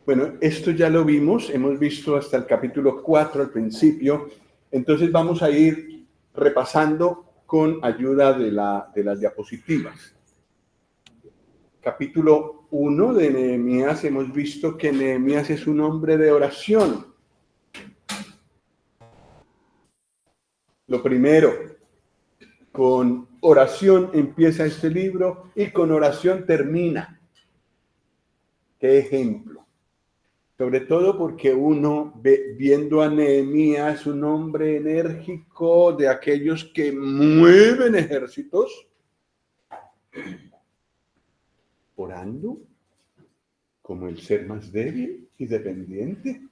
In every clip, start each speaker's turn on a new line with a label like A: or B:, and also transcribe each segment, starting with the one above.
A: Bueno, esto ya lo vimos, hemos visto hasta el capítulo 4 al principio, entonces vamos a ir repasando con ayuda de las diapositivas. Capítulo 1 de Nehemías, hemos visto que Nehemías es un hombre de oración. Lo primero, con oración empieza este libro y con oración termina. ¿Qué ejemplo? Sobre todo porque uno viendo a Nehemías, un hombre enérgico de aquellos que mueven ejércitos, orando como el ser más débil y dependiente.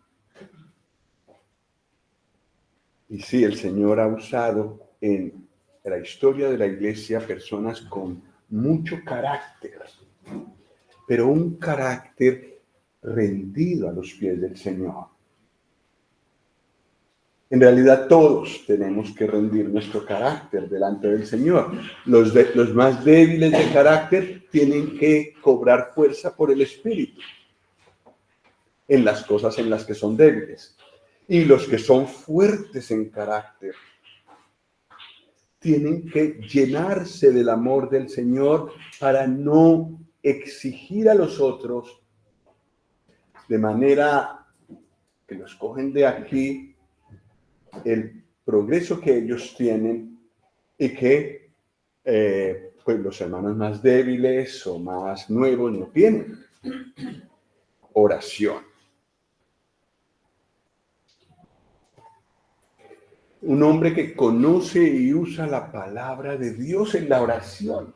A: Y sí, el Señor ha usado en la historia de la iglesia personas con mucho carácter, pero un carácter rendido a los pies del Señor. En realidad todos tenemos que rendir nuestro carácter delante del Señor. Los más débiles de carácter tienen que cobrar fuerza por el Espíritu en las cosas en las que son débiles. Y los que son fuertes en carácter tienen que llenarse del amor del Señor para no exigir a los otros de manera que los cogen de aquí el progreso que ellos tienen y que pues los hermanos más débiles o más nuevos no tienen. Oración. Un hombre que conoce y usa la palabra de Dios en la oración.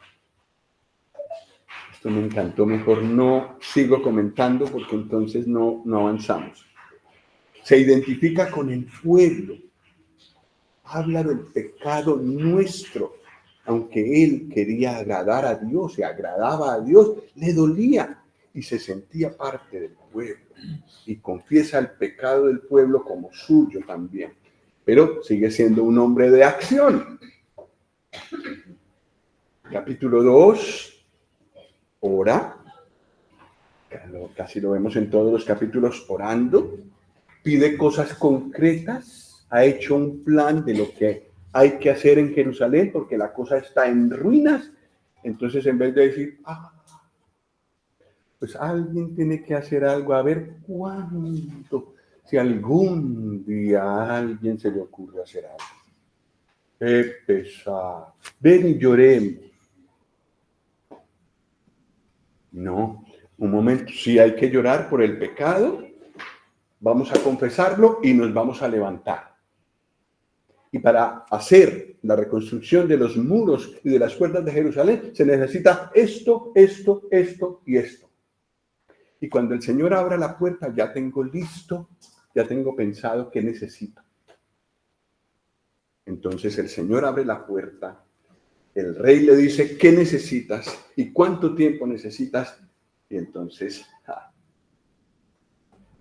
A: Esto me encantó, mejor no sigo comentando porque entonces no avanzamos. Se identifica con el pueblo. Habla del pecado nuestro. Aunque él quería agradar a Dios y agradaba a Dios, le dolía y se sentía parte del pueblo. Y confiesa el pecado del pueblo como suyo también. Pero sigue siendo un hombre de acción. Capítulo 2, ora. Casi lo vemos en todos los capítulos, orando. Pide cosas concretas. Ha hecho un plan de lo que hay que hacer en Jerusalén porque la cosa está en ruinas. Entonces, en vez de decir, pues alguien tiene que hacer algo, a ver cuánto, si algún día a alguien se le ocurre hacer algo. Qué pesado. Ven y lloremos. No, un momento, si hay que llorar por el pecado, vamos a confesarlo y nos vamos a levantar. Y para hacer la reconstrucción de los muros y de las puertas de Jerusalén, se necesita esto, esto, esto y esto. Y cuando el Señor abra la puerta, ya tengo listo, ya tengo pensado qué necesito. Entonces el Señor abre la puerta, el rey le dice qué necesitas y cuánto tiempo necesitas. Y entonces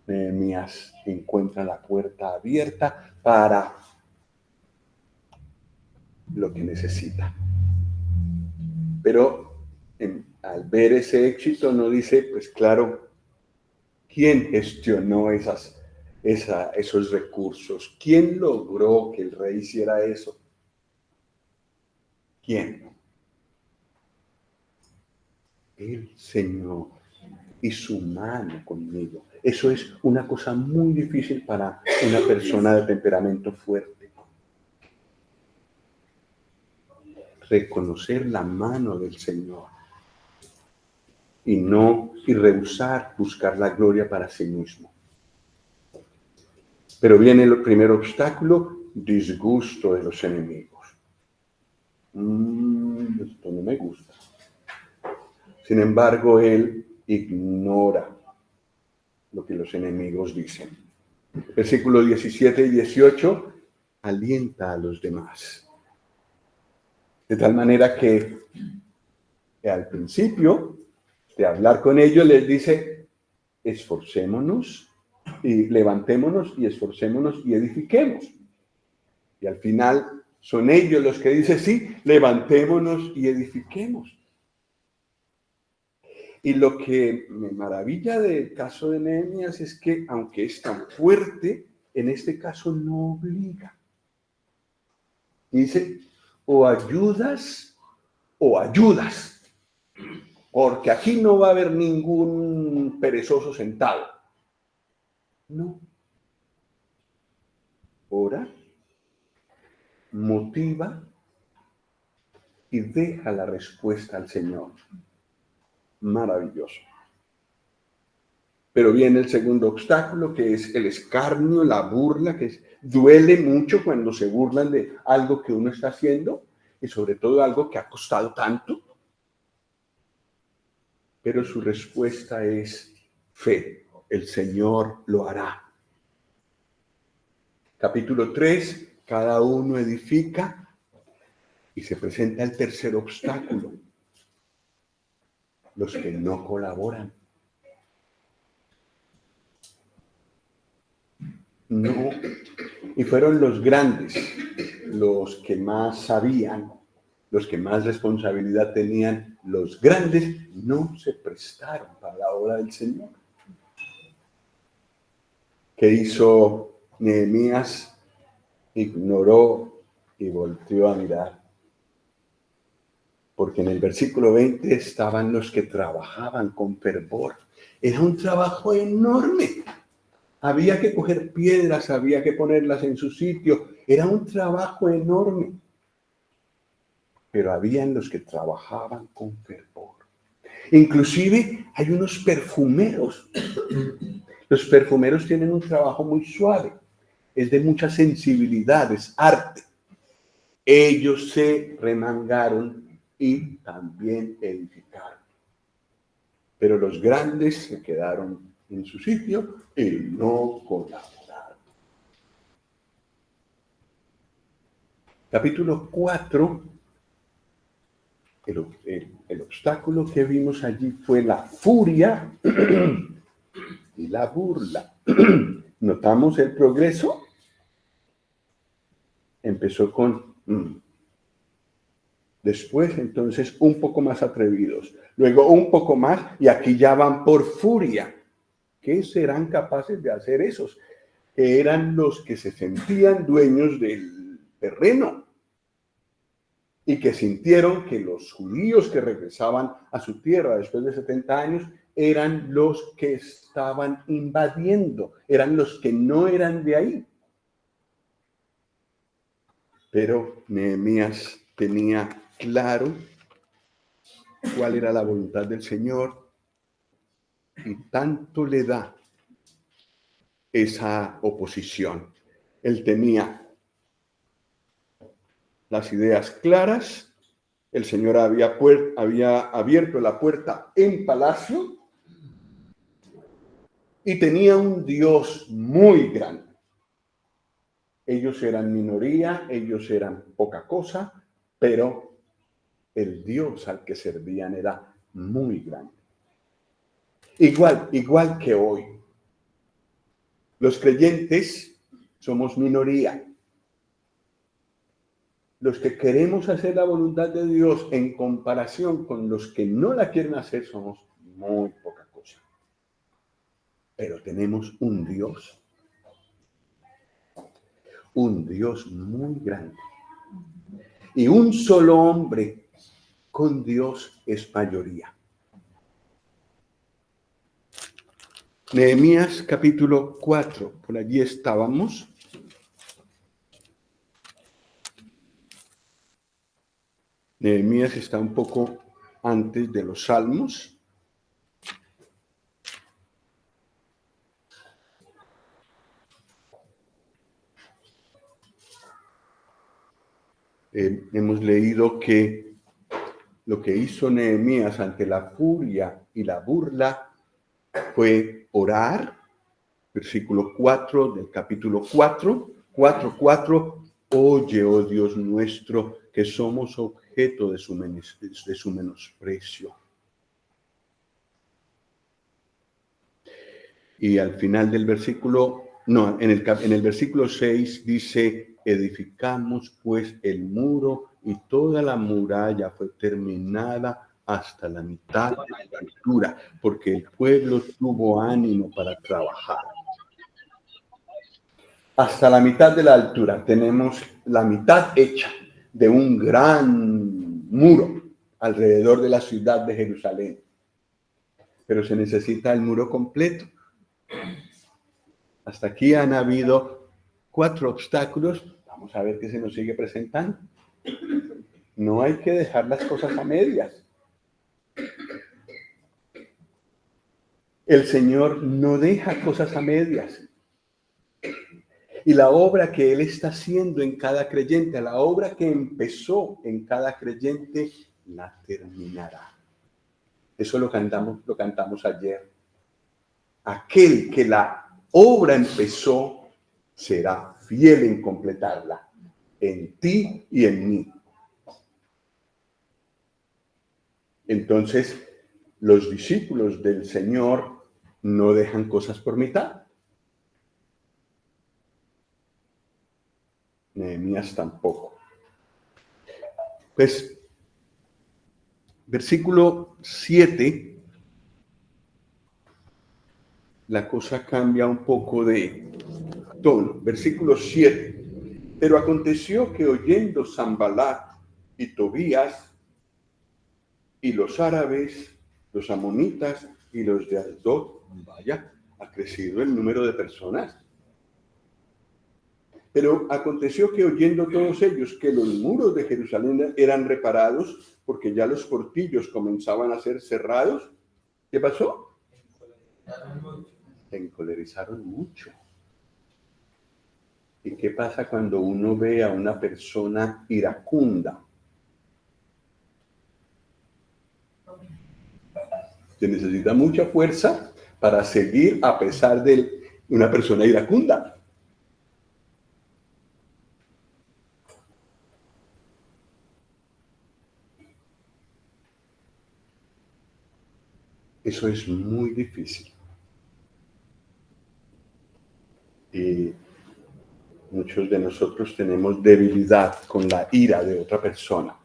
A: Nehemías encuentra la puerta abierta para lo que necesita. Pero al ver ese éxito no dice, pues claro, ¿quién gestionó esos recursos? ¿Quién logró que el rey hiciera eso? ¿Quién? El Señor y su mano conmigo. Eso es una cosa muy difícil para una persona de temperamento fuerte. Reconocer la mano del Señor y rehusar buscar la gloria para sí mismo. Pero viene el primer obstáculo, disgusto de los enemigos. Esto no me gusta. Sin embargo, él ignora lo que los enemigos dicen. Versículos 17 y 18, alienta a los demás. De tal manera que al principio de hablar con ellos les dice, esforcémonos y levantémonos y esforcémonos y edifiquemos. Y al final son ellos los que dicen, sí, levantémonos y edifiquemos. Y lo que me maravilla del caso de Nehemías es que, aunque es tan fuerte, en este caso no obliga. Dice, o ayudas o ayudas, porque aquí no va a haber ningún perezoso sentado. No. Ora, motiva y deja la respuesta al Señor. Maravilloso. Pero viene el segundo obstáculo, que es el escarnio, la burla, duele mucho cuando se burlan de algo que uno está haciendo y sobre todo algo que ha costado tanto. Pero su respuesta es fe. El Señor lo hará. Capítulo 3, cada uno edifica y se presenta el tercer obstáculo. Los que no colaboran. No. Y fueron los grandes, los que más sabían, los que más responsabilidad tenían. Los grandes no se prestaron para la obra del Señor. ¿Qué hizo Nehemías? Ignoró y volteó a mirar. Porque en el versículo 20 estaban los que trabajaban con fervor. Era un trabajo enorme. Había que coger piedras, había que ponerlas en su sitio. Era un trabajo enorme. Pero habían los que trabajaban con fervor. Inclusive hay unos perfumeros. Los perfumeros tienen un trabajo muy suave. Es de mucha sensibilidad, es arte. Ellos se remangaron y también edificaron. Pero los grandes se quedaron en su sitio y no colaboraron. Capítulo 4. El obstáculo que vimos allí fue la furia y la burla. ¿Notamos el progreso? Empezó con... Después, entonces, un poco más atrevidos. Luego, un poco más, y aquí ya van por furia. ¿Qué serán capaces de hacer esos? Que eran los que se sentían dueños del terreno y que sintieron que los judíos que regresaban a su tierra después de 70 años eran los que estaban invadiendo, eran los que no eran de ahí. Pero Nehemías tenía claro cuál era la voluntad del Señor y tanto le da esa oposición. Él tenía las ideas claras, el Señor había abierto la puerta en palacio y tenía un Dios muy grande. Ellos eran minoría, ellos eran poca cosa, pero el Dios al que servían era muy grande. Igual que hoy. Los creyentes somos minoría. Los que queremos hacer la voluntad de Dios en comparación con los que no la quieren hacer somos muy poca cosa. Pero tenemos un Dios muy grande. Y un solo hombre con Dios es mayoría. Nehemías capítulo 4, por allí estábamos. Nehemías está un poco antes de los Salmos. Hemos leído que lo que hizo Nehemías ante la furia y la burla fue orar, versículo 4 del capítulo 4, oye, oh Dios nuestro, que somos objeto de su menosprecio. Y al final del versículo, en el versículo 6 dice, edificamos pues el muro y toda la muralla fue terminada hasta la mitad de la altura, porque el pueblo tuvo ánimo para trabajar. Hasta la mitad de la altura tenemos la mitad hecha de un gran muro alrededor de la ciudad de Jerusalén. Pero se necesita el muro completo. Hasta aquí han habido 4 obstáculos. Vamos a ver qué se nos sigue presentando. No hay que dejar las cosas a medias. El Señor no deja cosas a medias. Y la obra que Él está haciendo en cada creyente, la obra que empezó en cada creyente, la terminará. Eso lo cantamos ayer. Aquel que la obra empezó será fiel en completarla, en ti y en mí. Entonces, los discípulos del Señor no dejan cosas por mitad. Nehemías tampoco. Pues, versículo 7, la cosa cambia un poco de tono. Versículo 7. Pero aconteció que oyendo Sanballat y Tobías y los árabes, los amonitas y los de Asdod, vaya, ha crecido el número de personas. Pero aconteció que oyendo todos ellos que los muros de Jerusalén eran reparados, porque ya los portillos comenzaban a ser cerrados, ¿qué pasó? Se encolerizaron mucho. ¿Y qué pasa cuando uno ve a una persona iracunda? Se necesita mucha fuerza para seguir a pesar de una persona iracunda. Eso es muy difícil. Y muchos de nosotros tenemos debilidad con la ira de otra persona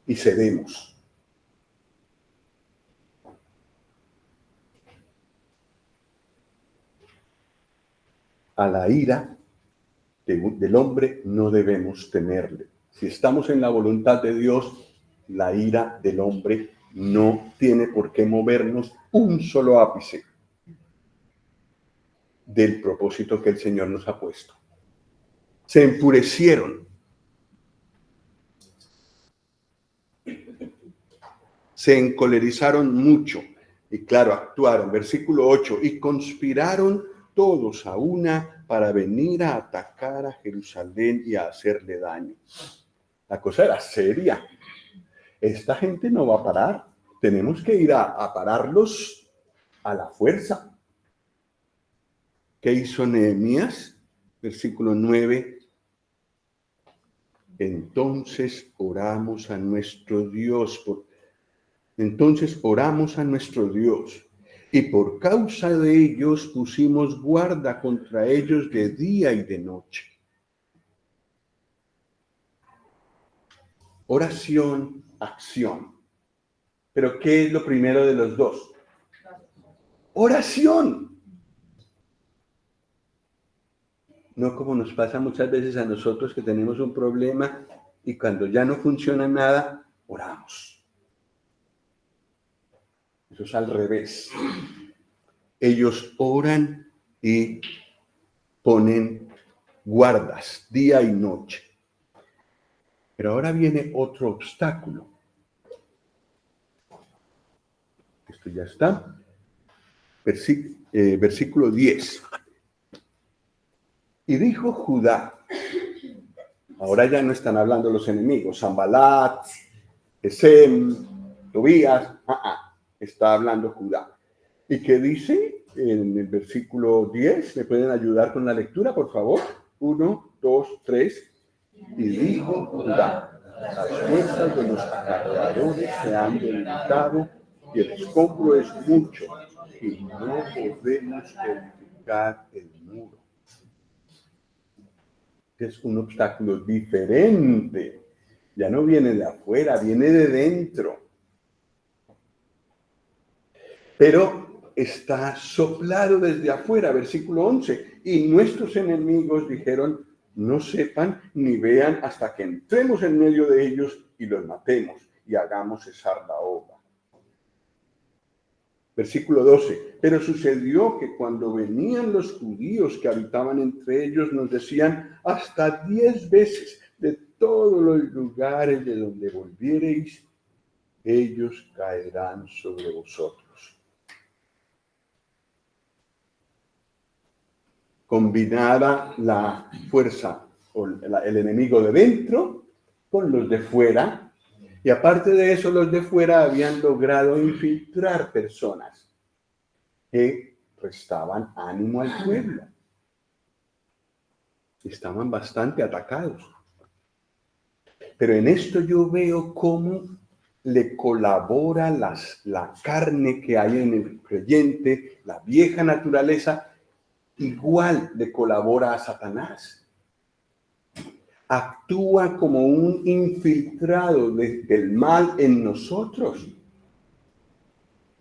A: y cedemos. A la ira del hombre no debemos temerle. Si estamos en la voluntad de Dios, la ira del hombre no tiene por qué movernos un solo ápice del propósito que el Señor nos ha puesto. Se enfurecieron. Se encolerizaron mucho. Y claro, actuaron. Versículo 8. Y conspiraron todos a una para venir a atacar a Jerusalén y a hacerle daño. La cosa era seria. Esta gente no va a parar. Tenemos que ir a pararlos a la fuerza. ¿Qué hizo Nehemías? Versículo 9. Entonces oramos a nuestro Dios. Entonces oramos a nuestro Dios. Y por causa de ellos pusimos guarda contra ellos de día y de noche. Oración, acción. Pero ¿qué es lo primero de los dos? Oración. No como nos pasa muchas veces a nosotros que tenemos un problema y cuando ya no funciona nada, oramos. Eso es al revés. Ellos oran y ponen guardas día y noche. Pero ahora viene otro obstáculo. Esto ya está. Versículo 10. Y dijo Judá, ahora ya no están hablando los enemigos, Sanballat, Gesem, Tobías, está hablando Judá. ¿Y qué dice en el versículo 10? ¿Me pueden ayudar con la lectura, por favor? 1, 2, 3. Y dijo Judá, las fuerzas de los acarreadores se han debilitado y el escombro es mucho y no podemos edificar el muro. Es un obstáculo diferente. Ya no viene de afuera, viene de dentro. pero está soplado desde afuera, versículo 11. Y nuestros enemigos dijeron, no sepan ni vean hasta que entremos en medio de ellos y los matemos y hagamos cesar la obra. Versículo 12. Pero sucedió que cuando venían los judíos que habitaban entre ellos, nos decían hasta 10 veces, de todos los lugares de donde volviereis, ellos caerán sobre vosotros. Combinada la fuerza o el enemigo de dentro con los de fuera. Y aparte de eso, los de fuera habían logrado infiltrar personas que prestaban ánimo al pueblo. Estaban bastante atacados. Pero en esto yo veo cómo le colabora la carne que hay en el creyente, la vieja naturaleza, igual le colabora a Satanás. Actúa como un infiltrado del mal en nosotros.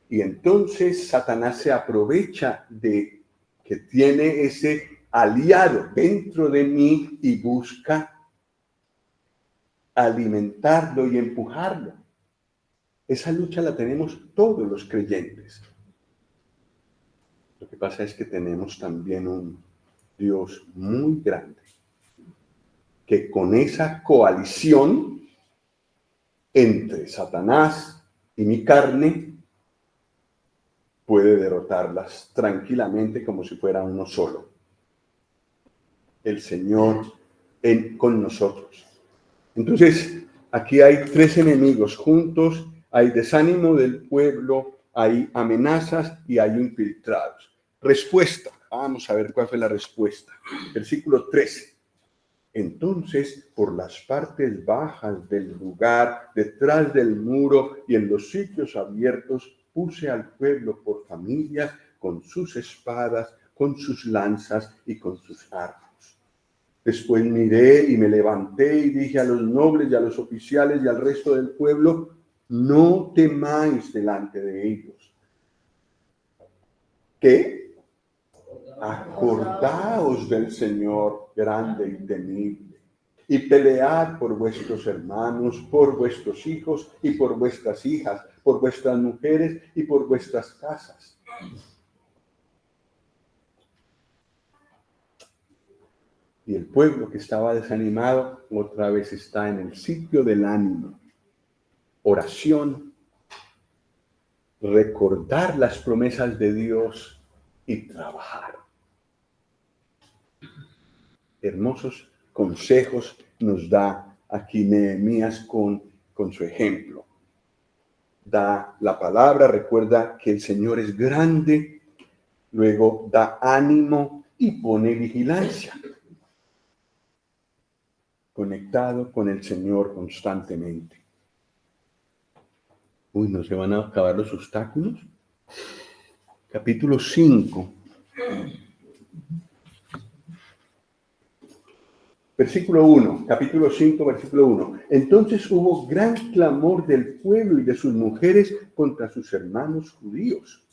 A: Y entonces Satanás se aprovecha de que tiene ese aliado dentro de mí y busca alimentarlo y empujarlo. Esa lucha la tenemos todos los creyentes. Lo que pasa es que tenemos también un Dios muy grande, que con esa coalición entre Satanás y mi carne puede derrotarlas tranquilamente como si fuera uno solo. El Señor con nosotros. Entonces, aquí hay 3 enemigos juntos, hay desánimo del pueblo, hay amenazas y hay infiltrados. Respuesta. Vamos a ver cuál fue la respuesta. Versículo 13. Entonces, por las partes bajas del lugar, detrás del muro y en los sitios abiertos, puse al pueblo por familias con sus espadas, con sus lanzas y con sus arcos. Después miré y me levanté y dije a los nobles y a los oficiales y al resto del pueblo, no temáis delante de ellos. ¿Qué? Acordaos del Señor grande y temible, y pelead por vuestros hermanos, por vuestros hijos y por vuestras hijas, por vuestras mujeres y por vuestras casas. Y el pueblo que estaba desanimado otra vez está en el sitio del ánimo. Oración, recordar las promesas de Dios y trabajar. Hermosos consejos nos da aquí Nehemías con su ejemplo. Da la palabra, recuerda que el Señor es grande, luego da ánimo y pone vigilancia. Conectado con el Señor constantemente. Uy, ¿no se van a acabar los obstáculos? Capítulo 5. Versículo 1, capítulo 5, versículo 1. Entonces hubo gran clamor del pueblo y de sus mujeres contra sus hermanos judíos.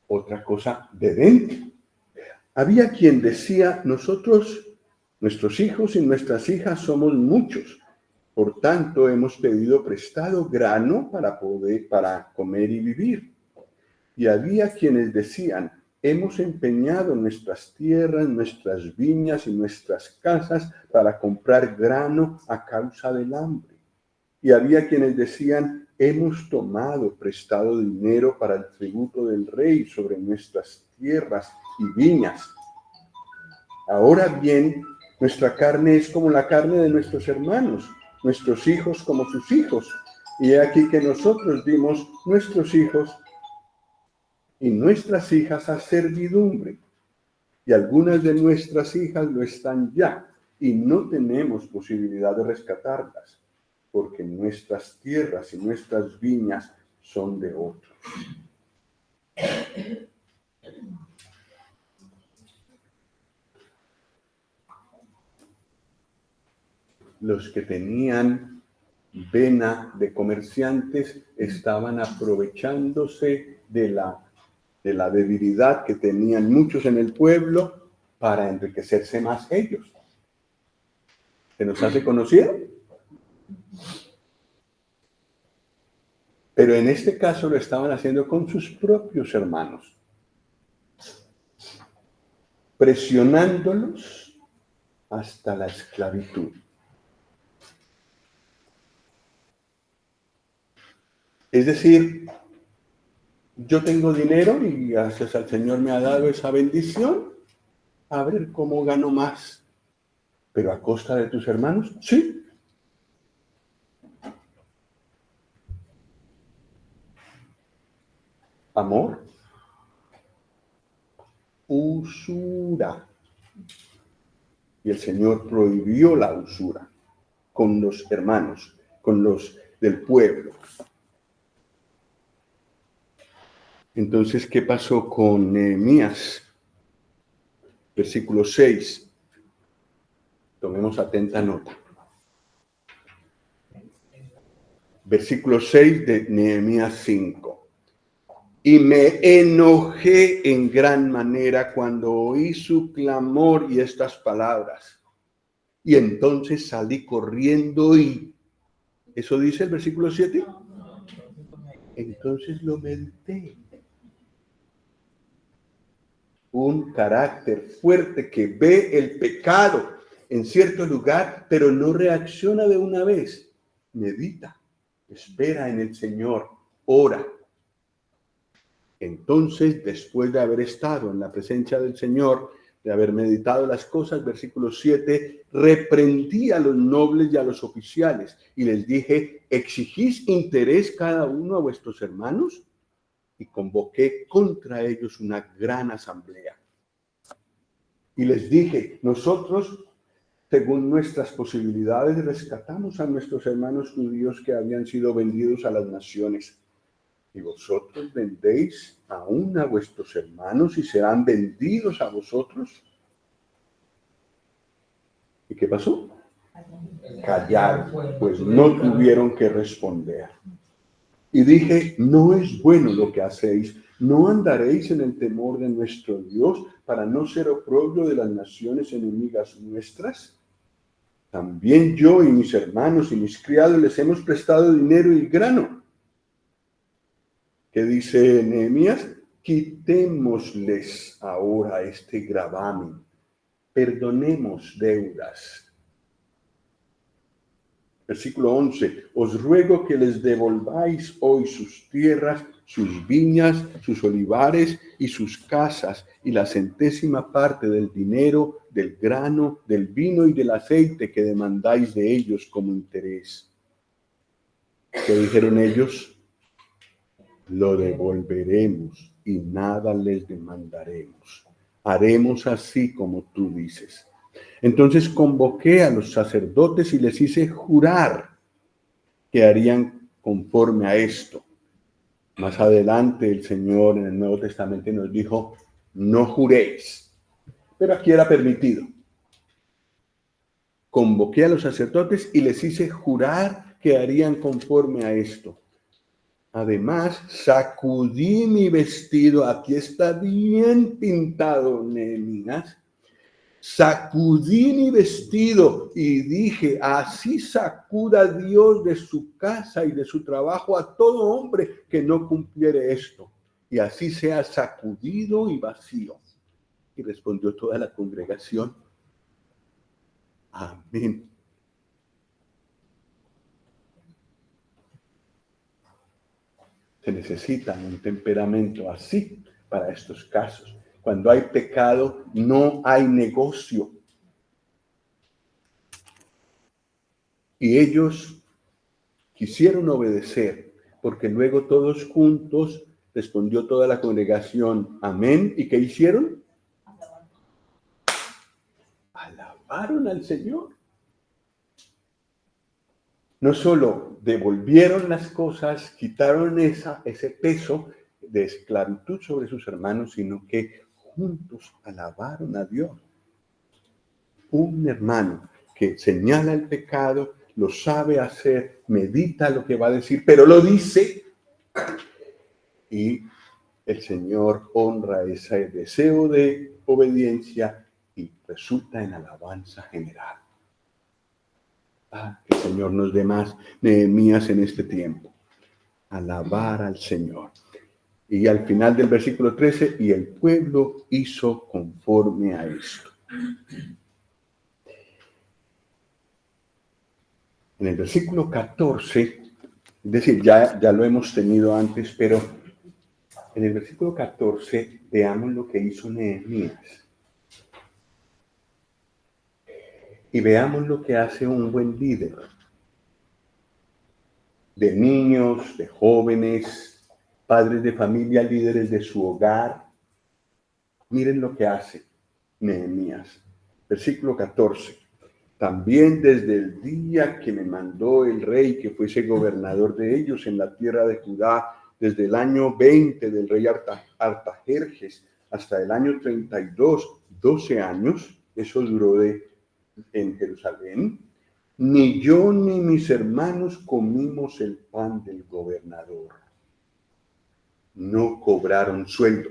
A: Otra cosa de dentro. Había quien decía, nosotros, nuestros hijos y nuestras hijas somos muchos. Por tanto, hemos pedido prestado grano para comer y vivir. Y había quienes decían, hemos empeñado nuestras tierras, nuestras viñas y nuestras casas para comprar grano a causa del hambre. Y había quienes decían, hemos tomado prestado dinero para el tributo del rey sobre nuestras tierras y viñas. Ahora bien, nuestra carne es como la carne de nuestros hermanos, nuestros hijos como sus hijos. Y he aquí que nosotros dimos nuestros hijos y nuestras hijas a servidumbre. Y algunas de nuestras hijas lo están ya, y no tenemos posibilidad de rescatarlas, porque nuestras tierras y nuestras viñas son de otros. Los que tenían vena de comerciantes estaban aprovechándose de la debilidad que tenían muchos en el pueblo para enriquecerse más ellos. ¿Se nos hace conocido? Pero en este caso lo estaban haciendo con sus propios hermanos, presionándolos hasta la esclavitud. Es decir, yo tengo dinero y gracias al Señor me ha dado esa bendición, a ver cómo gano más. ¿Pero a costa de tus hermanos? Sí. Amor. Usura. Y el Señor prohibió la usura con los hermanos, con los del pueblo. Entonces, ¿qué pasó con Nehemías? Versículo 6. Tomemos atenta nota. Versículo 6 de Nehemías 5. Y me enojé en gran manera cuando oí su clamor y estas palabras. Y entonces salí corriendo y... ¿Eso dice el versículo 7? Entonces lo medité. Un carácter fuerte que ve el pecado en cierto lugar, pero no reacciona de una vez. Medita, espera en el Señor, ora. Entonces, después de haber estado en la presencia del Señor, de haber meditado las cosas, versículo 7, reprendí a los nobles y a los oficiales y les dije, ¿exigís interés cada uno a vuestros hermanos? Y convoqué contra ellos una gran asamblea. Y les dije, nosotros, según nuestras posibilidades, rescatamos a nuestros hermanos judíos que habían sido vendidos a las naciones. Y vosotros vendéis aún a vuestros hermanos y serán vendidos a vosotros. ¿Y qué pasó? Callaron, pues no tuvieron que responder. Y dije, no es bueno lo que hacéis, no andaréis en el temor de nuestro Dios para no ser oprobio de las naciones enemigas nuestras. También yo y mis hermanos y mis criados les hemos prestado dinero y grano. ¿Qué dice Nehemías? Quitémosles ahora este gravamen, perdonemos deudas. Versículo 11, os ruego que les devolváis hoy sus tierras, sus viñas, sus olivares y sus casas, y la 100ª parte del dinero, del grano, del vino y del aceite que demandáis de ellos como interés. ¿Qué dijeron ellos? Lo devolveremos y nada les demandaremos. Haremos así como tú dices. Entonces convoqué a los sacerdotes y les hice jurar que harían conforme a esto. Más adelante el Señor en el Nuevo Testamento nos dijo, no juréis, pero aquí era permitido. Convoqué a los sacerdotes y les hice jurar que harían conforme a esto. Además, sacudí mi vestido, aquí está bien pintado, Nehemías. Sacudí mi vestido y dije, así sacuda Dios de su casa y de su trabajo a todo hombre que no cumpliere esto, y así sea sacudido y vacío. Y respondió toda la congregación, amén. Se necesita un temperamento así para estos casos. Cuando hay pecado, no hay negocio. Y ellos quisieron obedecer, porque luego todos juntos respondió toda la congregación, amén. ¿Y qué hicieron? Alabaron al Señor. No solo devolvieron las cosas, quitaron ese peso de esclavitud sobre sus hermanos, sino que juntos alabaron a Dios. Un hermano que señala el pecado, lo sabe hacer, medita lo que va a decir, pero lo dice. Y el Señor honra ese deseo de obediencia y resulta en alabanza general. Que el Señor nos dé más Nehemías en este tiempo. Alabar al Señor. Y al final del versículo 13, y el pueblo hizo conforme a esto. En el versículo 14, es decir, ya lo hemos tenido antes, pero en el versículo 14 veamos lo que hizo Nehemías. Y veamos lo que hace un buen líder. De niños, de jóvenes, padres de familia, líderes de su hogar. Miren lo que hace Nehemías. Versículo 14. También desde el día que me mandó el rey que fuese gobernador de ellos en la tierra de Judá, desde el año 20 del rey Artajerjes hasta el año 32, 12 años, eso duró en Jerusalén, ni yo ni mis hermanos comimos el pan del gobernador. No cobraron sueldo.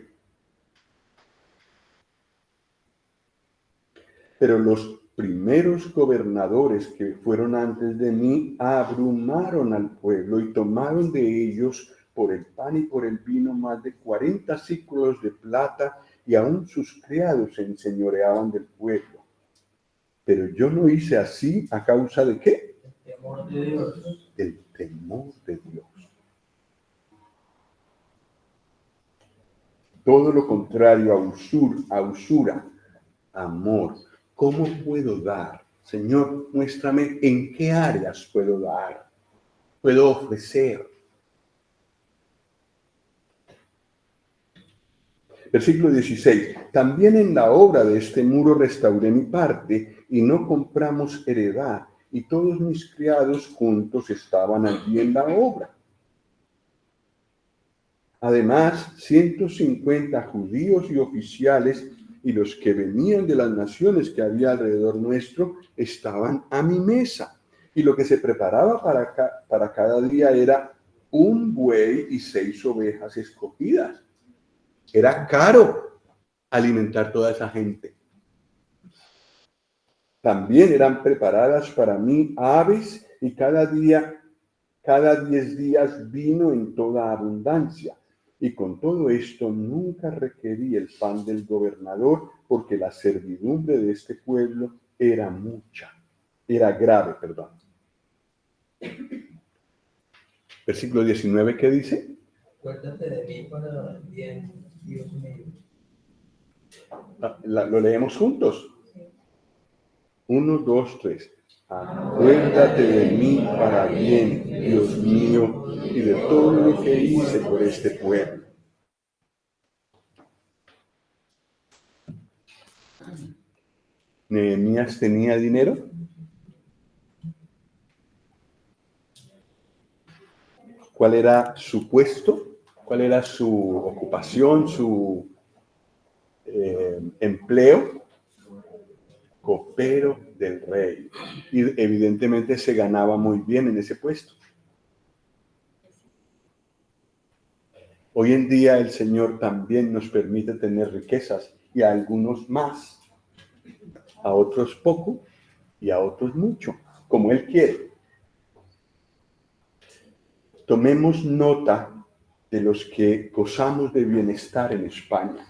A: Pero los primeros gobernadores que fueron antes de mí abrumaron al pueblo y tomaron de ellos por el pan y por el vino más de 40 ciclos de plata, y aún sus criados se enseñoreaban del pueblo. Pero yo no hice así a causa de ¿qué?
B: El temor de Dios.
A: El temor de Dios. Todo lo contrario a usura, amor. ¿Cómo puedo dar? Señor, muéstrame en qué áreas puedo dar, puedo ofrecer. Versículo 16. También en la obra de este muro restauré mi parte y no compramos heredad, y todos mis criados juntos estaban allí en la obra. Además, 150 judíos y oficiales y los que venían de las naciones que había alrededor nuestro estaban a mi mesa. Y lo que se preparaba para cada día era un buey y 6 ovejas escogidas. Era caro alimentar toda esa gente. También eran preparadas para mí aves y cada 10 días vino en toda abundancia. Y con todo esto nunca requerí el pan del gobernador, porque la servidumbre de este pueblo era grave. Versículo 19, ¿qué dice?
B: Acuérdate de mí para bien, Dios mío.
A: Lo leemos juntos. 1, 2, 3. Acuérdate de mí para bien, Dios mío, y de todo lo que hice por este pueblo. ¿Nehemías tenía dinero? ¿Cuál era su puesto? ¿Cuál era su ocupación, su empleo? Copero del rey. Y evidentemente se ganaba muy bien en ese puesto. Hoy en día el Señor también nos permite tener riquezas, y a algunos más, a otros poco y a otros mucho, como Él quiere. Tomemos nota de los que gozamos de bienestar en España.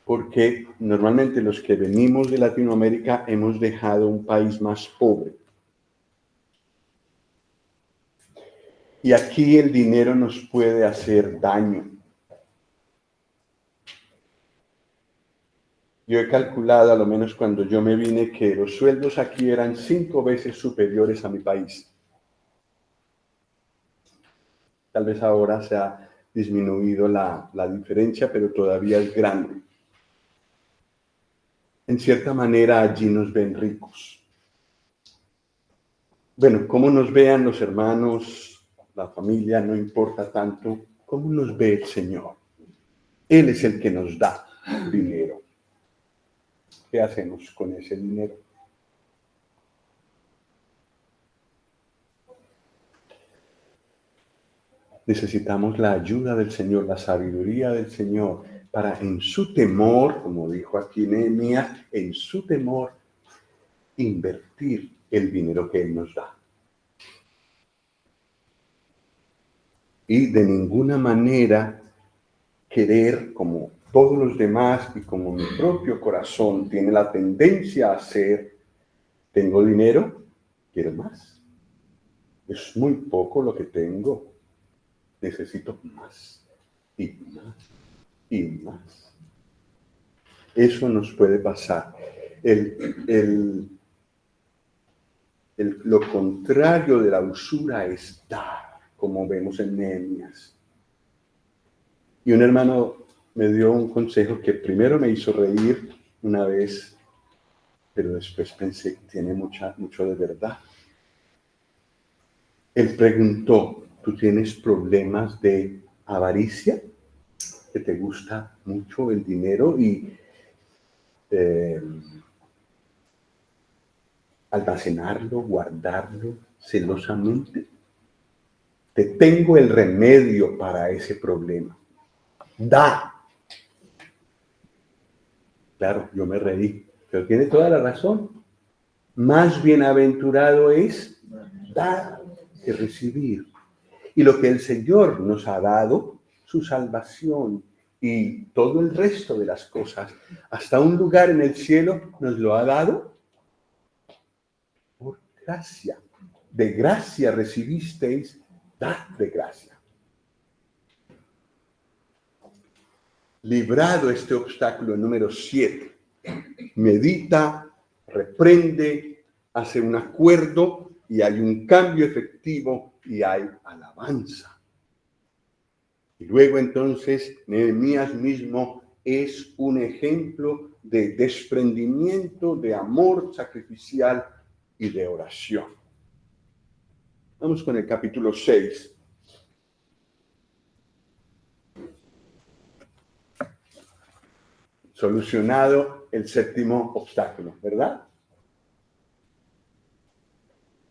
A: Porque normalmente los que venimos de Latinoamérica hemos dejado un país más pobre. Y aquí el dinero nos puede hacer daño. Yo he calculado, a lo menos cuando yo me vine, que los sueldos aquí eran 5 veces superiores a mi país. Tal vez ahora se ha disminuido la diferencia, pero todavía es grande. En cierta manera, allí nos ven ricos. Bueno, cómo nos vean los hermanos, la familia, no importa tanto. ¿Cómo nos ve el Señor? Él es el que nos da dinero. ¿Qué hacemos con ese dinero? Necesitamos la ayuda del Señor, la sabiduría del Señor, para en su temor, como dijo aquí Nehemías, en su temor, invertir el dinero que Él nos da. Y de ninguna manera querer, como todos los demás y como mi propio corazón tiene la tendencia a hacer, tengo dinero, quiero más. Es muy poco lo que tengo, necesito más y más y más. Eso nos puede pasar. Lo contrario de la usura es dar, como vemos en Nehemías. Y un hermano me dio un consejo que primero me hizo reír una vez, pero después pensé que tiene mucho de verdad. Él preguntó, ¿tú tienes problemas de avaricia? ¿Que te gusta mucho el dinero y almacenarlo, guardarlo celosamente? Te tengo el remedio para ese problema. Da. Claro, yo me reí, pero tiene toda la razón. Más bienaventurado es dar que recibir. Y lo que el Señor nos ha dado, su salvación y todo el resto de las cosas, hasta un lugar en el cielo, nos lo ha dado por gracia. De gracia recibisteis, dad de gracia. Librado este obstáculo número 7, medita, reprende, hace un acuerdo y hay un cambio efectivo y hay alabanza. Y luego entonces Nehemías mismo es un ejemplo de desprendimiento, de amor sacrificial y de oración. Vamos con el capítulo 6. Solucionado el 7º obstáculo, ¿verdad?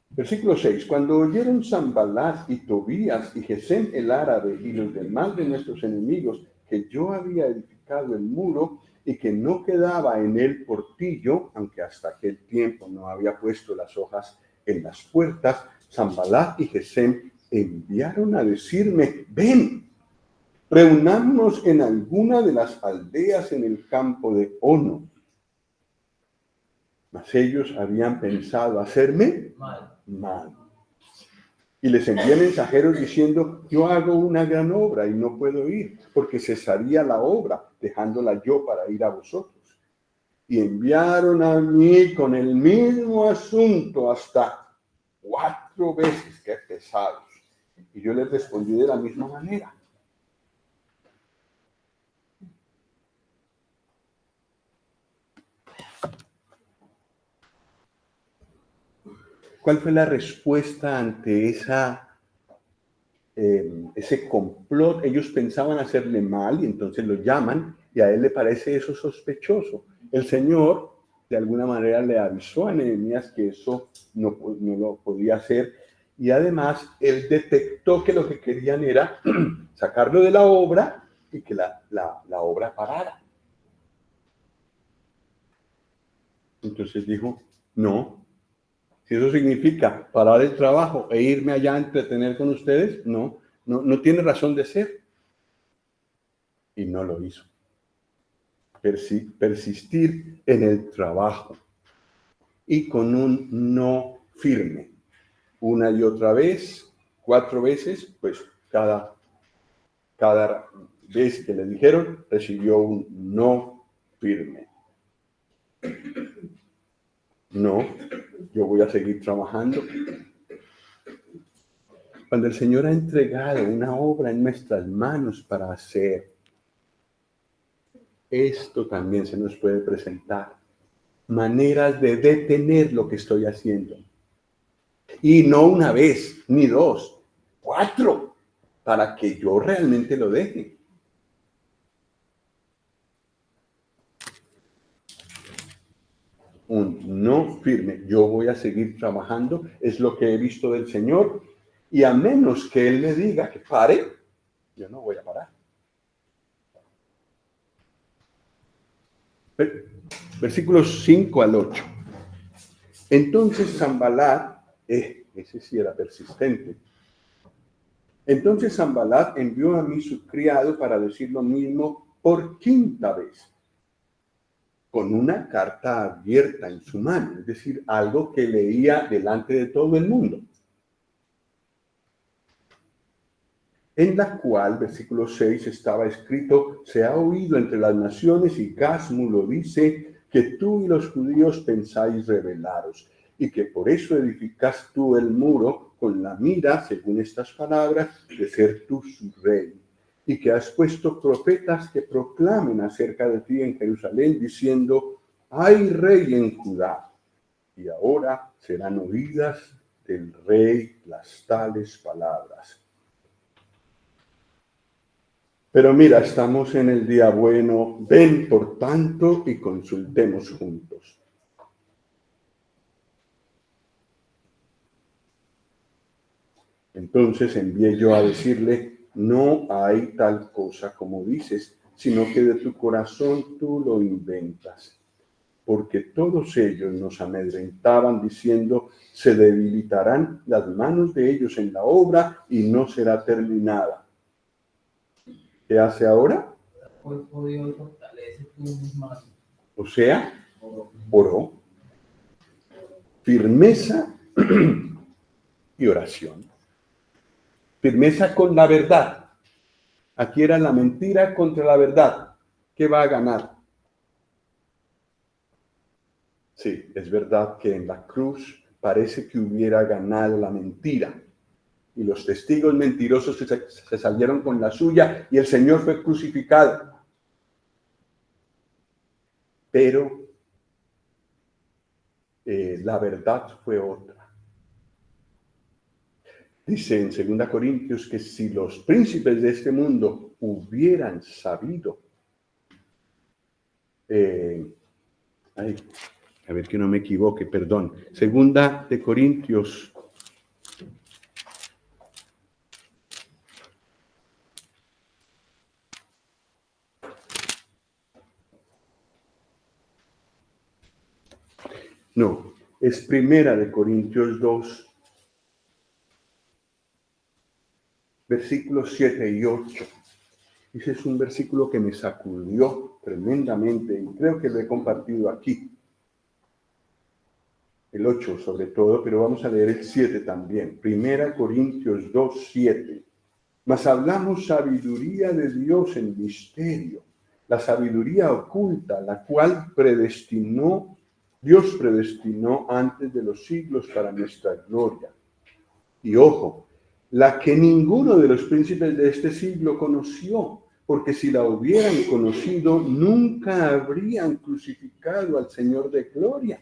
A: Versículo 6. Cuando oyeron Sanballat y Tobías y Gesem el árabe y los demás de nuestros enemigos que yo había edificado el muro y que no quedaba en él portillo, aunque hasta aquel tiempo no había puesto las hojas en las puertas, Sanballat y Gesem enviaron a decirme, ven, reunámonos en alguna de las aldeas en el campo de Ono. Mas ellos habían pensado hacerme mal. Y les envié mensajeros diciendo, yo hago una gran obra y no puedo ir, porque cesaría la obra, dejándola yo para ir a vosotros. Y enviaron a mí con el mismo asunto hasta 4 veces, que pesados. Y yo les respondí de la misma manera. ¿Cuál fue la respuesta ante ese complot? Ellos pensaban hacerle mal y entonces lo llaman y a él le parece eso sospechoso. El Señor de alguna manera le avisó a Nehemías que eso no lo podía hacer y además él detectó que lo que querían era sacarlo de la obra y que la obra parara. Entonces dijo, no. Si eso significa parar el trabajo e irme allá a entretener con ustedes, no tiene razón de ser. Y no lo hizo. Persistir en el trabajo y con un no firme. Una y otra vez, 4 veces, pues cada vez que le dijeron, recibió un no firme. No, yo voy a seguir trabajando. Cuando el Señor ha entregado una obra en nuestras manos para hacer, esto también se nos puede presentar. Maneras de detener lo que estoy haciendo. Y no una vez, ni 2, 4, para que yo realmente lo deje. Un no firme. Yo voy a seguir trabajando, es lo que he visto del Señor. Y a menos que él me diga que pare, yo no voy a parar. Versículos 5 al 8. Entonces Sanbalat, ese sí era persistente. Entonces Sanbalat envió a mí su criado para decir lo mismo por quinta vez, con una carta abierta en su mano, es decir, algo que leía delante de todo el mundo, en la cual, versículo 6, estaba escrito: se ha oído entre las naciones, y Gasmu lo dice, que tú y los judíos pensáis rebelaros, y que por eso edificas tú el muro con la mira, según estas palabras, de ser tú su rey, y que has puesto profetas que proclamen acerca de ti en Jerusalén, diciendo: hay rey en Judá. Y ahora serán oídas del rey las tales palabras. Pero mira, estamos en el día bueno, ven por tanto y consultemos juntos. Entonces envié yo a decirle: no hay tal cosa como dices, sino que de tu corazón tú lo inventas. Porque todos ellos nos amedrentaban diciendo: se debilitarán las manos de ellos en la obra y no será terminada. ¿Qué hace ahora? O sea, oró, firmeza y oración. Firmeza con la verdad. Aquí era la mentira contra la verdad. ¿Qué va a ganar? Sí, es verdad que en la cruz parece que hubiera ganado la mentira. Y los testigos mentirosos se salieron con la suya y el Señor fue crucificado. Pero la verdad fue otra. Dice en 2 Corintios que si los príncipes de este mundo hubieran sabido, a ver que no me equivoque, perdón. 2 Corintios. No, es 1 Corintios 2, versículos 7 y 8. Ese es un versículo que me sacudió tremendamente y creo que lo he compartido aquí. El 8 sobre todo, pero vamos a leer el 7 también. 1 Corintios 2, 7. Mas hablamos sabiduría de Dios en misterio, la sabiduría oculta, la cual Dios predestinó antes de los siglos para nuestra gloria. Y ojo, la que ninguno de los príncipes de este siglo conoció, porque si la hubieran conocido, nunca habrían crucificado al Señor de gloria.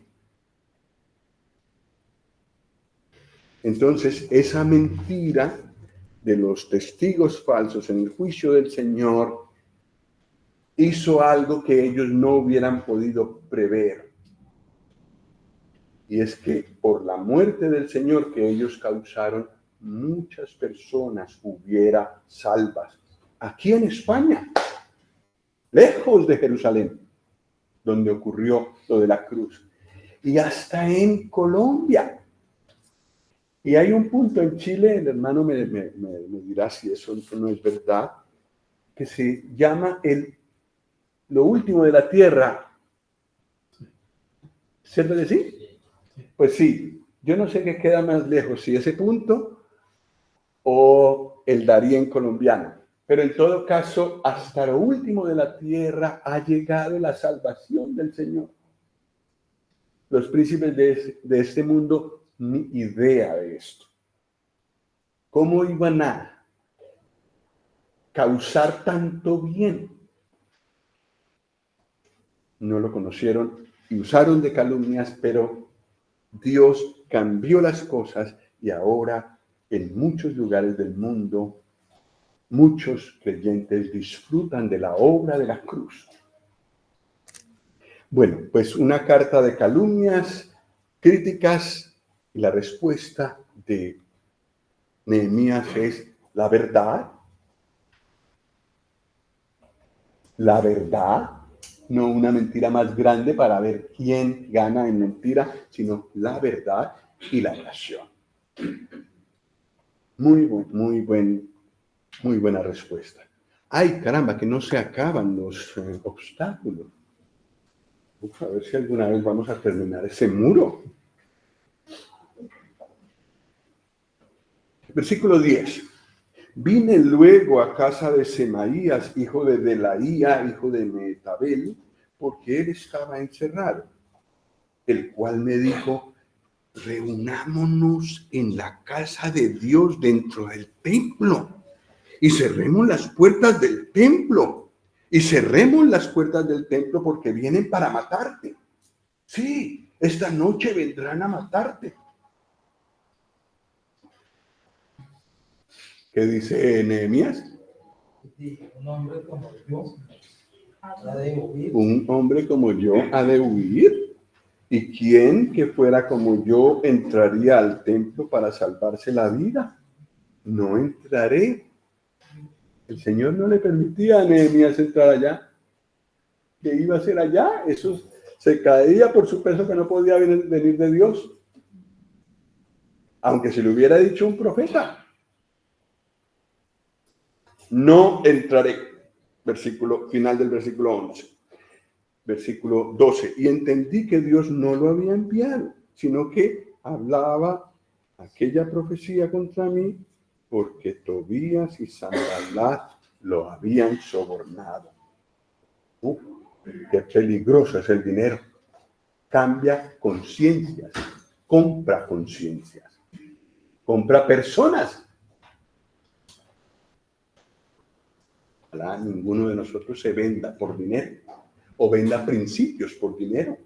A: Entonces, esa mentira de los testigos falsos en el juicio del Señor hizo algo que ellos no hubieran podido prever. Y es que por la muerte del Señor que ellos causaron, muchas personas hubiera salvas. Aquí en España, lejos de Jerusalén, donde ocurrió lo de la cruz. Y hasta en Colombia. Y hay un punto en Chile, el hermano me dirá si eso no es verdad, que se llama lo último de la tierra. ¿Se puede decir? Pues sí, yo no sé qué queda más lejos, si ese punto o el Darién colombiano. Pero en todo caso, hasta lo último de la tierra ha llegado la salvación del Señor. Los príncipes de este mundo, ni idea de esto. ¿Cómo iban a causar tanto bien? No lo conocieron y usaron de calumnias, pero Dios cambió las cosas y ahora en muchos lugares del mundo muchos creyentes disfrutan de la obra de la cruz. Bueno, pues una carta de calumnias, críticas y la respuesta de Nehemías es la verdad, no una mentira más grande para ver quién gana en mentira, sino la verdad y la oración. Muy buena respuesta. Ay, caramba, que no se acaban los obstáculos. Uf, a ver si alguna vez vamos a terminar ese muro. Versículo 10. Vine luego a casa de Semaías, hijo de Delaía, hijo de Metabel, porque él estaba encerrado, el cual me dijo, reunámonos en la casa de Dios dentro del templo y cerremos las puertas del templo. Y cerremos las puertas del templo porque vienen para matarte. Sí, esta noche vendrán a matarte. ¿Qué dice Nehemías?
B: Un hombre como yo ha de huir.
A: Un hombre como yo ha de huir. ¿Y quién que fuera como yo entraría al templo para salvarse la vida? No entraré. El Señor no le permitía a Nehemías entrar allá. ¿Qué iba a hacer allá? Eso se caía por su peso que no podía venir de Dios. Aunque se le hubiera dicho un profeta. No entraré. Final del versículo 11. Versículo 12. Y entendí que Dios no lo había enviado, sino que hablaba aquella profecía contra mí porque Tobías y Sanballat lo habían sobornado. Qué peligroso es el dinero. Cambia conciencias, compra conciencias, compra personas. Ojalá ninguno de nosotros se venda por dinero o venda principios por dinero.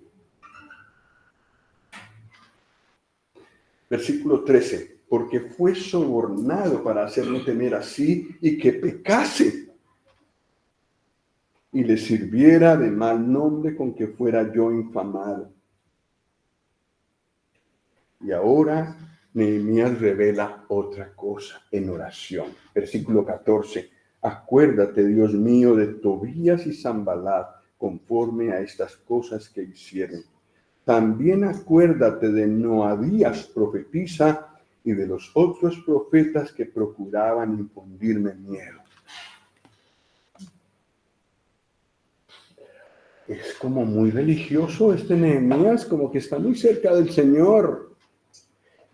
A: Versículo 13. Porque fue sobornado para hacerme temer así y que pecase y le sirviera de mal nombre con que fuera yo infamado. Y ahora Nehemías revela otra cosa en oración. Versículo 14. Acuérdate, Dios mío, de Tobías y Sanballat, conforme a estas cosas que hicieron. También acuérdate de Noadías, profetisa, y de los otros profetas que procuraban infundirme miedo. Es como muy religioso este Nehemías, como que está muy cerca del Señor.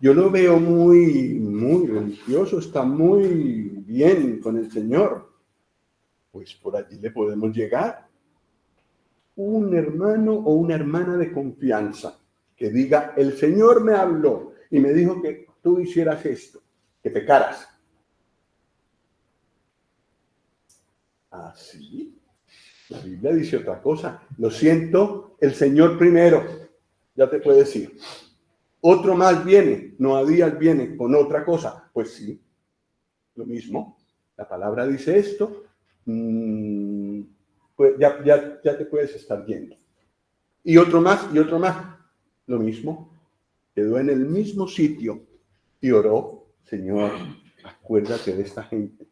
A: Yo lo veo muy religioso, está muy bien con el Señor. Pues por allí le podemos llegar. Un hermano o una hermana de confianza que diga, el Señor me habló y me dijo que tú hicieras esto, que pecaras. Así. La Biblia dice otra cosa. Lo siento, el Señor primero. Ya te puede decir. Otro más viene, Noadías viene con otra cosa. Pues sí, lo mismo. La palabra dice esto. Pues ya te puedes estar yendo. Y otro más, lo mismo. Quedó en el mismo sitio y oró, Señor, acuérdate de esta gente.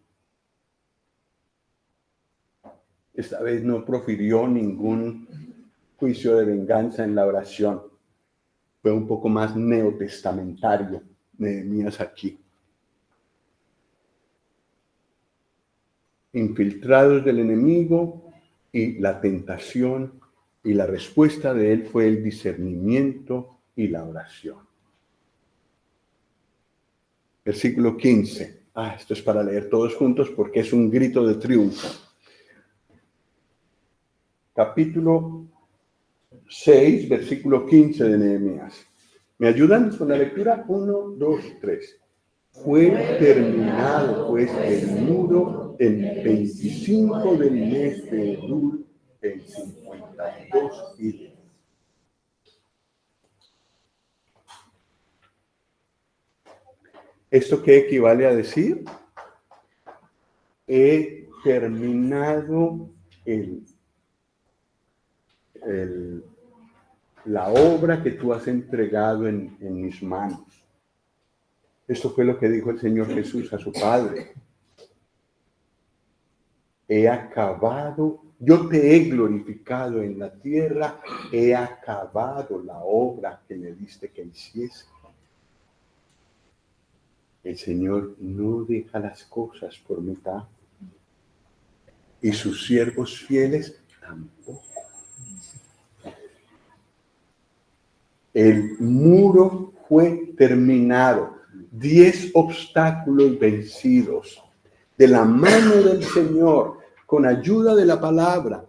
A: Esta vez no profirió ningún juicio de venganza en la oración. Fue un poco más neotestamentario, Nehemías aquí. Infiltrados del enemigo y la tentación, y la respuesta de él fue el discernimiento y la oración. Versículo 15. Esto es para leer todos juntos porque es un grito de triunfo. Capítulo 6, versículo 15 de Nehemías. ¿Me ayudan con la lectura? 1, 2, 3. Fue terminado pues el muro el 25 del mes de Elul en 52 días. ¿Esto qué equivale a decir? He terminado la obra que tú has entregado en mis manos. Esto fue lo que dijo el Señor Jesús a su Padre. He acabado, yo te he glorificado en la tierra, he acabado la obra que me diste que hiciese. El Señor no deja las cosas por mitad. Y sus siervos fieles tampoco. El muro fue terminado. 10 obstáculos vencidos. De la mano del Señor, con ayuda de la palabra,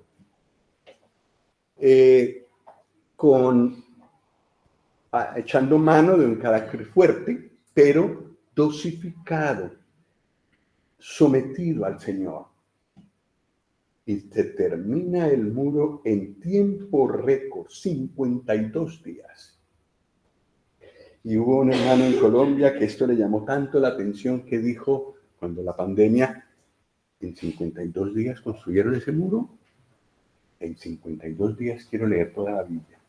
A: echando mano de un carácter fuerte, pero dosificado, sometido al Señor. Y se termina el muro en tiempo récord, 52 días. Y hubo un hermano en Colombia que esto le llamó tanto la atención que dijo, cuando la pandemia, en 52 días construyeron ese muro, en 52 días quiero leer toda la Biblia.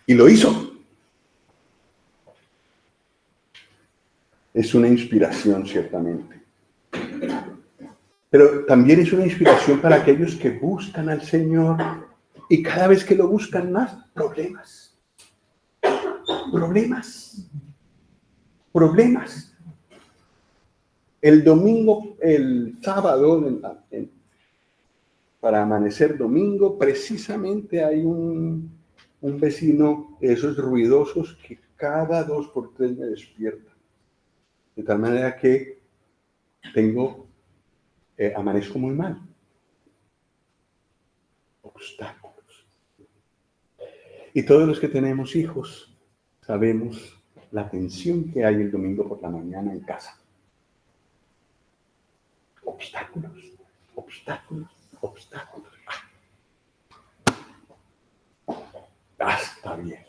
A: Y lo hizo. Es una inspiración, ciertamente. Pero también es una inspiración para aquellos que buscan al Señor y cada vez que lo buscan más, problemas. El domingo, el sábado, para amanecer domingo, precisamente hay un vecino de esos ruidosos que cada 2 por 3 me despierta. De tal manera que amanezco muy mal. Obstáculos. Y todos los que tenemos hijos sabemos la tensión que hay el domingo por la mañana en casa. Obstáculos. Está bien.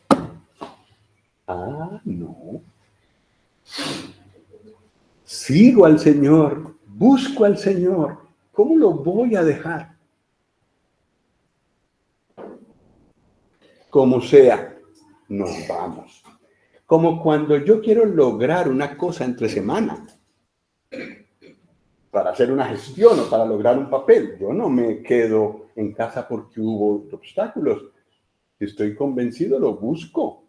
A: No. Sigo al Señor, busco al Señor. ¿Cómo lo voy a dejar? Como sea, nos vamos. Como cuando yo quiero lograr una cosa entre semana, para hacer una gestión o para lograr un papel. Yo no me quedo en casa porque hubo obstáculos. Si estoy convencido, lo busco.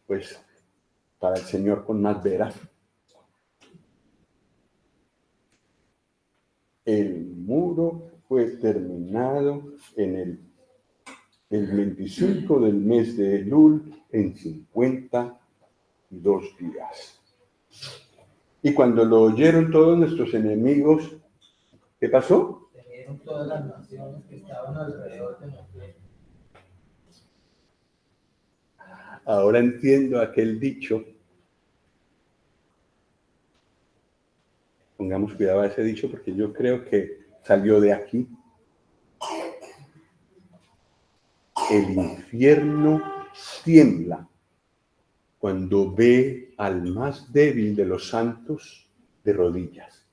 A: Pues para el Señor con más veras. El muro fue terminado en el 25 del mes de Elul en 52 días. Y cuando lo oyeron todos nuestros enemigos, ¿qué pasó?
B: Temieron todas las naciones que estaban alrededor de nosotros.
A: Ahora entiendo aquel dicho. Pongamos cuidado a ese dicho porque yo creo que salió de aquí. El infierno tiembla cuando ve al más débil de los santos de rodillas.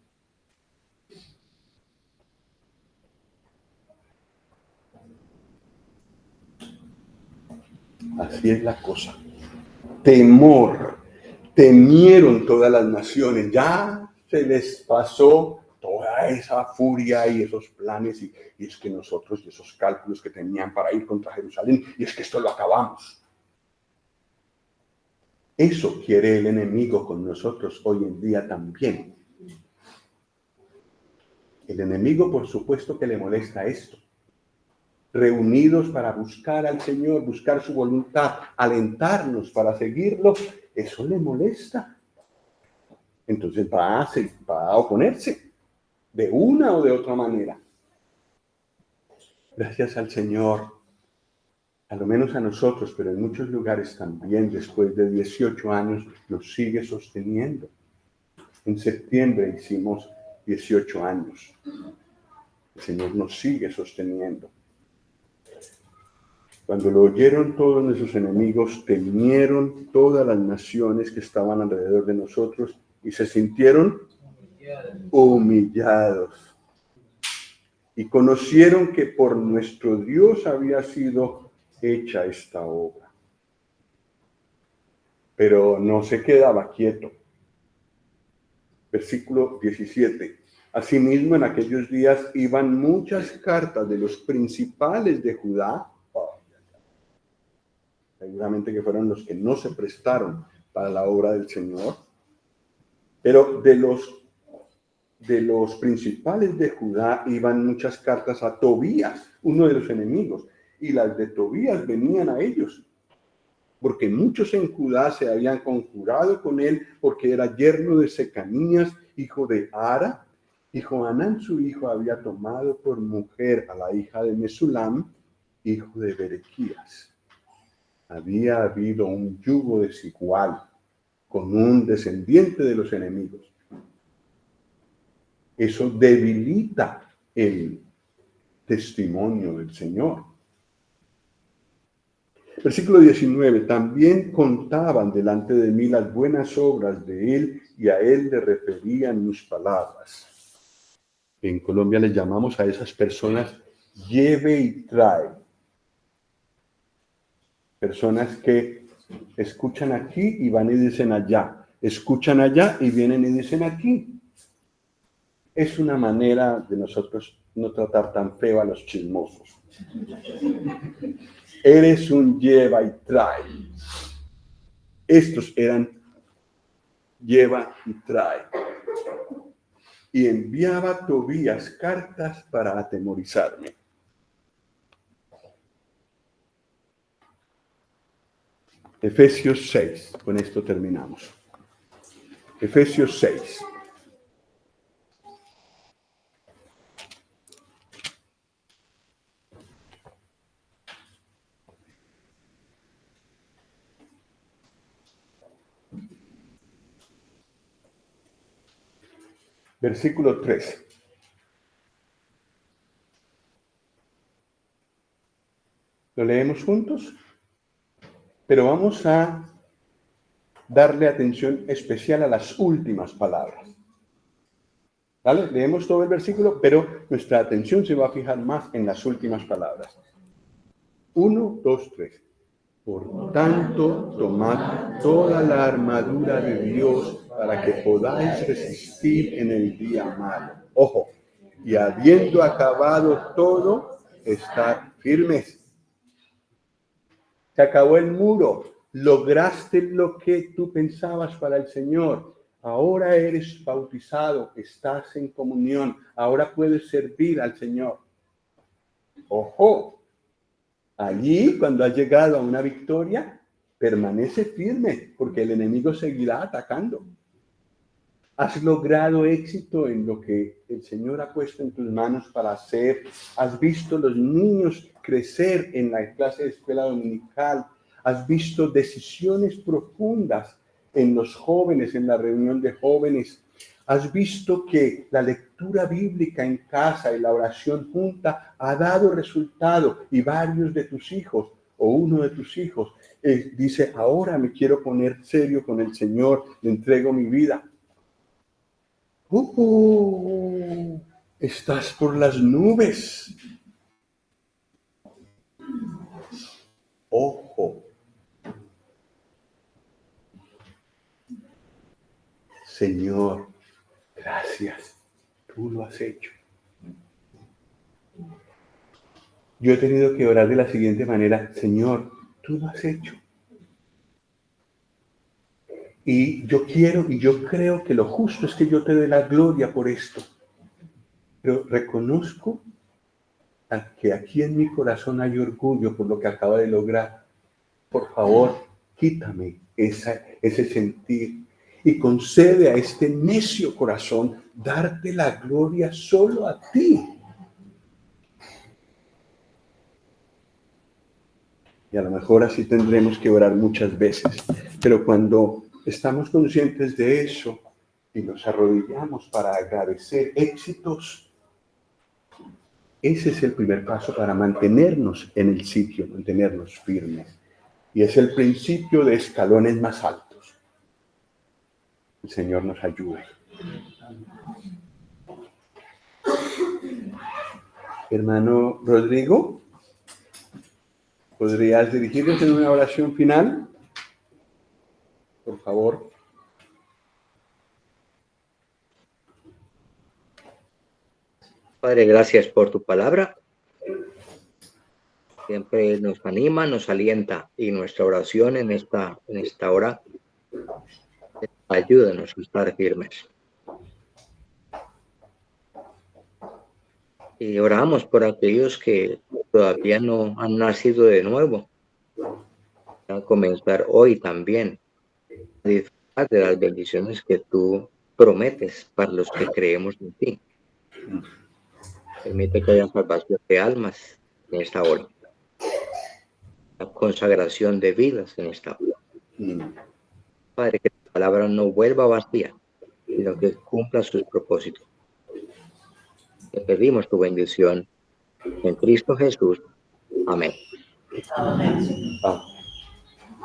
A: Así es la cosa. Temor. Temieron todas las naciones. Ya se les pasó toda esa furia y esos planes y es que nosotros y esos cálculos que tenían para ir contra Jerusalén y es que esto lo acabamos. Eso quiere el enemigo con nosotros hoy en día también. El enemigo, por supuesto que le molesta esto. Reunidos para buscar al Señor, buscar su voluntad, alentarnos para seguirlo, eso le molesta. Entonces va a oponerse de una o de otra manera. Gracias al Señor, a lo menos a nosotros, pero en muchos lugares también, después de 18 años, nos sigue sosteniendo. En septiembre hicimos 18 años. El Señor nos sigue sosteniendo. Cuando lo oyeron todos nuestros enemigos, temieron todas las naciones que estaban alrededor de nosotros y se sintieron humillados. Y conocieron que por nuestro Dios había sido hecha esta obra. pero no se quedaba quieto. Versículo 17. Asimismo, en aquellos días iban muchas cartas de los principales de Judá, seguramente que fueron los que no se prestaron para la obra del Señor, pero de los principales de Judá iban muchas cartas a Tobías, uno de los enemigos, y las de Tobías venían a ellos, porque muchos en Judá se habían conjurado con él, porque era yerno de Secanías, hijo de Ara, y Johanán su hijo había tomado por mujer a la hija de Mesulam, hijo de Berequías. Había habido un yugo desigual con un descendiente de los enemigos. Eso debilita el testimonio del Señor. Versículo 19. También contaban delante de mí las buenas obras de él, y a él le referían mis palabras. En Colombia le llamamos a esas personas lleve y trae. Personas que escuchan aquí y van y dicen allá. Escuchan allá y vienen y dicen aquí. Es una manera de nosotros no tratar tan feo a los chismosos. Eres un lleva y trae. Estos eran lleva y trae. Y enviaba a Tobías cartas para atemorizarme. Efesios 6. Con esto terminamos. Efesios 6. Versículo 3. ¿Lo leemos juntos? Pero vamos a darle atención especial a las últimas palabras. ¿Vale? Leemos todo el versículo, pero nuestra atención se va a fijar más en las últimas palabras. 1, 2, 3. Por tanto, tomad toda la armadura de Dios para que podáis resistir en el día malo. Ojo, y habiendo acabado todo, estar firmes. Se acabó el muro, lograste lo que tú pensabas para el Señor. Ahora eres bautizado, estás en comunión, ahora puedes servir al Señor. Ojo, allí cuando has llegado a una victoria, permanece firme, porque el enemigo seguirá atacando. Has logrado éxito en lo que el Señor ha puesto en tus manos para hacer. Has visto los niños crecer en la clase de escuela dominical. Has visto decisiones profundas en los jóvenes, en la reunión de jóvenes. Has visto que la lectura bíblica en casa y la oración junta ha dado resultado, y varios de tus hijos o uno de tus hijos dice, ahora me quiero poner serio con el Señor, le entrego mi vida. Estás por las nubes. Ojo. Señor, gracias. Tú lo has hecho. Yo he tenido que orar de la siguiente manera. Señor, tú lo has hecho. Y yo quiero y yo creo que lo justo es que yo te dé la gloria por esto. Pero reconozco que aquí en mi corazón hay orgullo por lo que acabo de lograr. Por favor, quítame ese sentir y concede a este necio corazón darte la gloria solo a ti. Y a lo mejor así tendremos que orar muchas veces. Pero cuando estamos conscientes de eso y nos arrodillamos para agradecer éxitos, ese es el primer paso para mantenernos en el sitio, mantenernos firmes. Y es el principio de escalones más altos. El Señor nos ayude. Hermano Rodrigo, ¿podrías dirigirnos en una oración final? por favor.
C: Padre, gracias por tu palabra. Siempre nos anima, nos alienta, y nuestra oración en esta hora, ayúdanos a estar firmes. Y oramos por aquellos que todavía no han nacido de nuevo, a comenzar hoy también a disfrutar de las bendiciones que tú prometes para los que creemos en ti. Permite que haya salvación de almas en esta hora, la consagración de vidas en esta hora. Padre, que tu palabra no vuelva vacía, sino que cumpla sus propósitos. Te pedimos tu bendición en Cristo Jesús. Amén.
A: Ah.